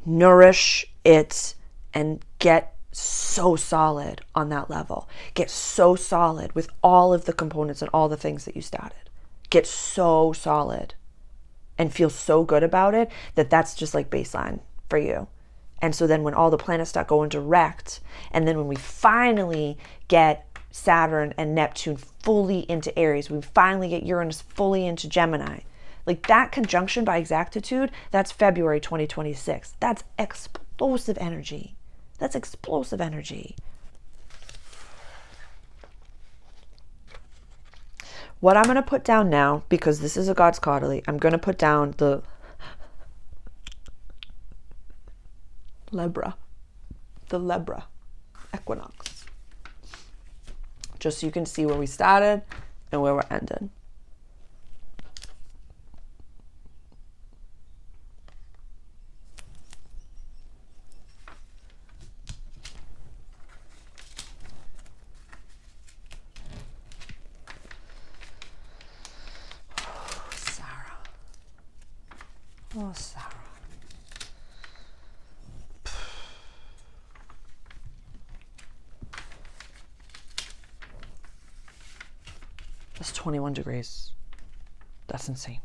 nourish it and get so solid on that level. Get so solid with all of the components and all the things that you started. Get so solid and feel so good about it that that's just like baseline for you. And so then when all the planets start going direct, and then when we finally get Saturn and Neptune fully into Aries, we finally get Uranus fully into Gemini, like that conjunction by exactitude, that's February 2026. That's explosive energy. That's explosive energy. What I'm going to put down now, because this is a God's Quarterly, I'm going to put down the Libra equinox, just so you can see where we started and where we're ending. Oh, Sarah. That's 21 degrees. That's insane.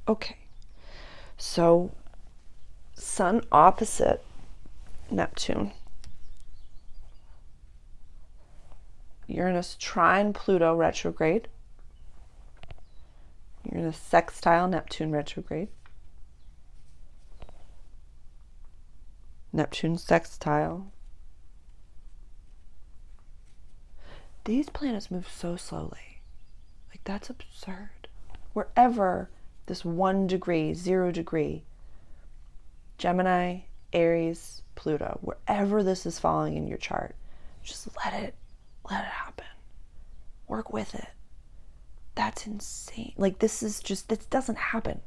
Okay. So, Sun opposite Neptune. Uranus trine Pluto retrograde. Uranus sextile Neptune retrograde. Neptune sextile. These planets move so slowly. Like, that's absurd. Wherever this 1 degree, 0 degree, Gemini, Aries, Pluto, wherever this is falling in your chart, just let it happen. Work with it. That's insane. Like, this doesn't happen.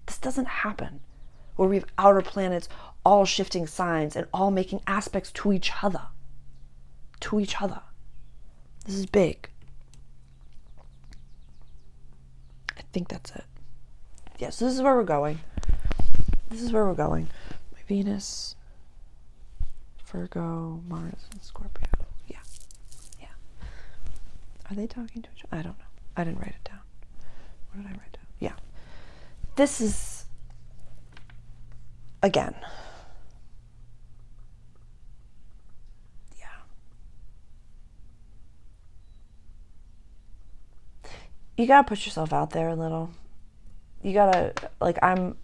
This doesn't happen. Where we have outer planets all shifting signs and all making aspects to each other. To each other. This is big. I think that's it. Yeah, so this is where we're going. This is where we're going. My Venus, Virgo, Mars, and Scorpio. Yeah. Yeah. Are they talking to each other? I don't know. I didn't write it down. What did I write down? Yeah. This is, again, you gotta put yourself out there a little. You gotta, like, I'm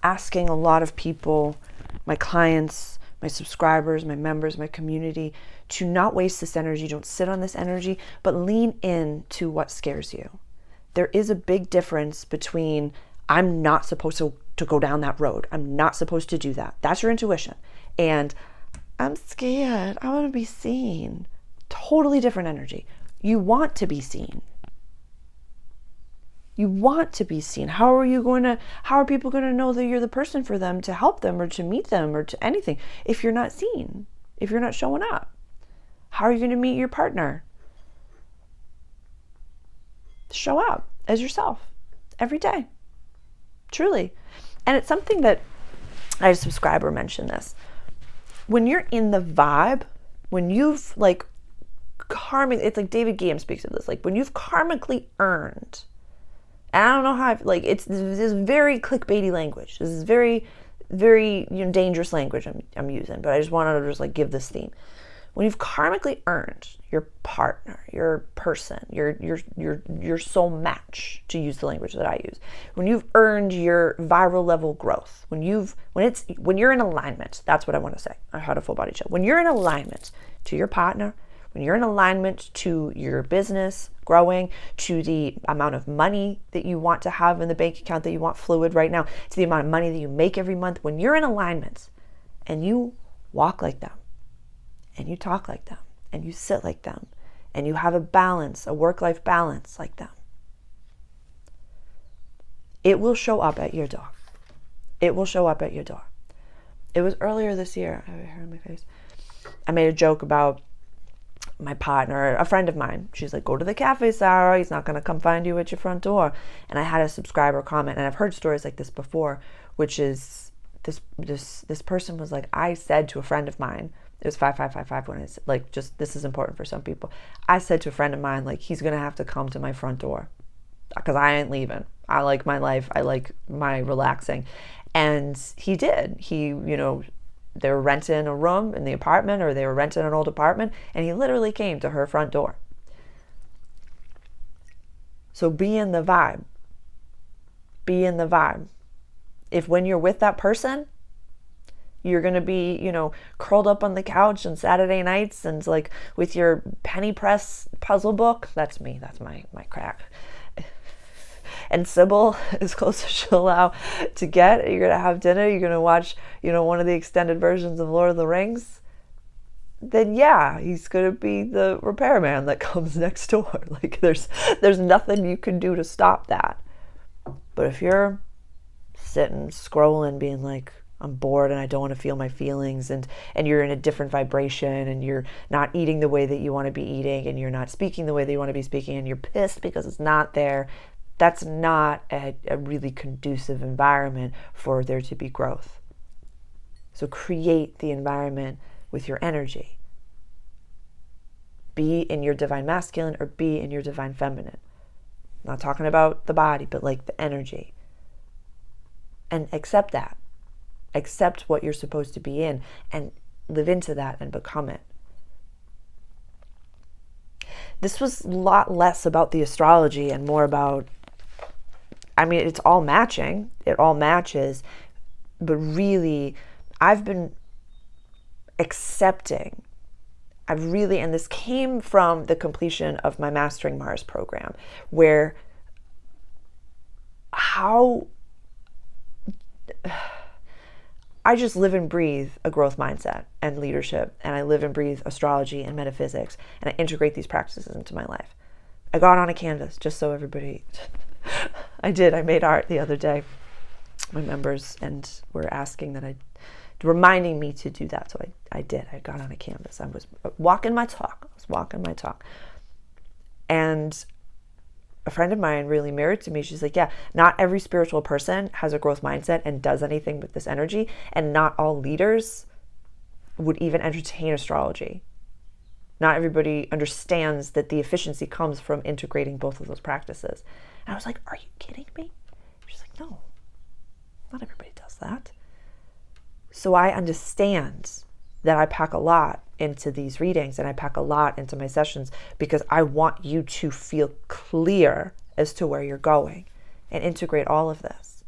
asking a lot of people, my clients, my subscribers, my members, my community, to not waste this energy. Don't sit on this energy, but lean into what scares you. There is a big difference between, I'm not supposed to go down that road. I'm not supposed to do that. That's your intuition. And I'm scared. I want to be seen. Totally different energy. You want to be seen. You want to be seen. How are people going to know that you're the person for them, to help them or to meet them or to anything if you're not seen, if you're not showing up? How are you going to meet your partner? Show up as yourself every day. Truly. And it's something that I had a subscriber mention this. When you're in the vibe, when you've like it's like David Guillaume speaks of this, like when you've karmically earned, and I don't know how, this is very clickbaity language. This is very, very dangerous language I'm using, but I just wanted to just like give this theme. When you've karmically earned your partner, your person, your soul match, to use the language that I use, when you've earned your viral level growth, when you're in alignment, that's what I want to say. I had a full body chill. When you're in alignment to your partner, when you're in alignment to your business growing, to the amount of money that you want to have in the bank account that you want fluid right now, to the amount of money that you make every month, when you're in alignment and you walk like them, and you talk like them, and you sit like them, and you have a balance, a work-life balance like them, it will show up at your door. It will show up at your door. It was earlier this year, I have hair on my face, I made a joke about my partner, a friend of mine. She's like, go to the cafe, Sarah. He's not going to come find you at your front door. And I had a subscriber comment, and I've heard stories like this before, which is this person was like, I said to a friend of mine, it was 5555 when it's like, just, this is important for some people. I said to a friend of mine, like, he's going to have to come to my front door because I ain't leaving. I like my life. I like my relaxing. And he did. They were renting a room in the apartment, or they were renting an old apartment, and he literally came to her front door. So be in the vibe. Be in the vibe. If when you're with that person, you're going to be, curled up on the couch on Saturday nights and like with your penny press puzzle book, that's me, that's my crack. And Sybil, as close as she'll allow to get, you're going to have dinner, you're going to watch, one of the extended versions of Lord of the Rings, then yeah, he's going to be the repairman that comes next door. Like there's nothing you can do to stop that. But if you're sitting, scrolling, being like, I'm bored and I don't want to feel my feelings, and you're in a different vibration, and you're not eating the way that you want to be eating, and you're not speaking the way that you want to be speaking, and you're pissed because it's not there, that's not a really conducive environment for there to be growth. So create the environment with your energy. Be in your divine masculine or be in your divine feminine. I'm not talking about the body, but like the energy. And accept that. Accept what you're supposed to be in and live into that and become it. This was a lot less about the astrology and more about, it's all matching. It all matches. But really, I've been accepting. And this came from the completion of my Mastering Mars program, where I just live and breathe a growth mindset and leadership, and I live and breathe astrology and metaphysics, and I integrate these practices into my life. I got on a canvas, just so everybody, I made art the other day, my members, and were asking reminding me to do that, so I did. I got on a canvas. I was walking my talk. And a friend of mine really mirrored to me. She's like, yeah, not every spiritual person has a growth mindset and does anything with this energy, and not all leaders would even entertain astrology. Not everybody understands that the efficiency comes from integrating both of those practices. And I was like, are you kidding me? She's like, no, not everybody does that. So I understand that I pack a lot into these readings and I pack a lot into my sessions because I want you to feel clear as to where you're going and integrate all of this.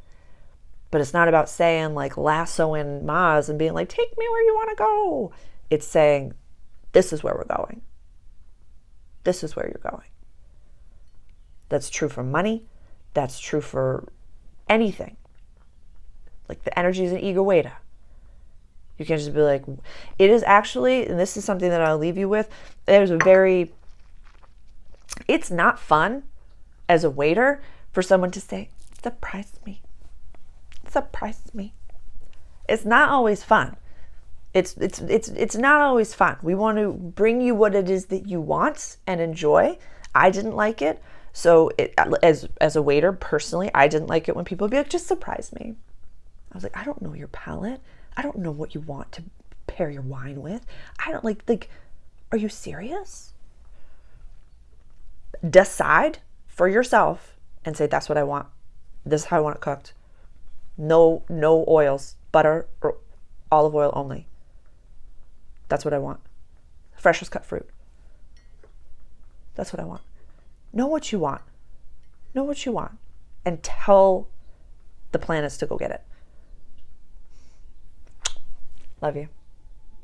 But it's not about saying like lassoing Mars and being like, take me where you want to go. It's saying, this is where we're going. This is where you're going. That's true for money. That's true for anything. Like the energy is an ego veda. You can't just be like, it is actually, and this is something that I'll leave you with, it's not fun as a waiter for someone to say, surprise me. Surprise me. It's not always fun. It's not always fun. We want to bring you what it is that you want and enjoy. I didn't like it. So as a waiter, personally, I didn't like it when people would be like, just surprise me. I was like, I don't know your palate. I don't know what you want to pair your wine with. I don't like, are you serious? Decide for yourself and say, that's what I want. This is how I want it cooked. No oils, butter or olive oil only. That's what I want. Freshest cut fruit. That's what I want. Know what you want. Know what you want. And tell the planets to go get it. Love you.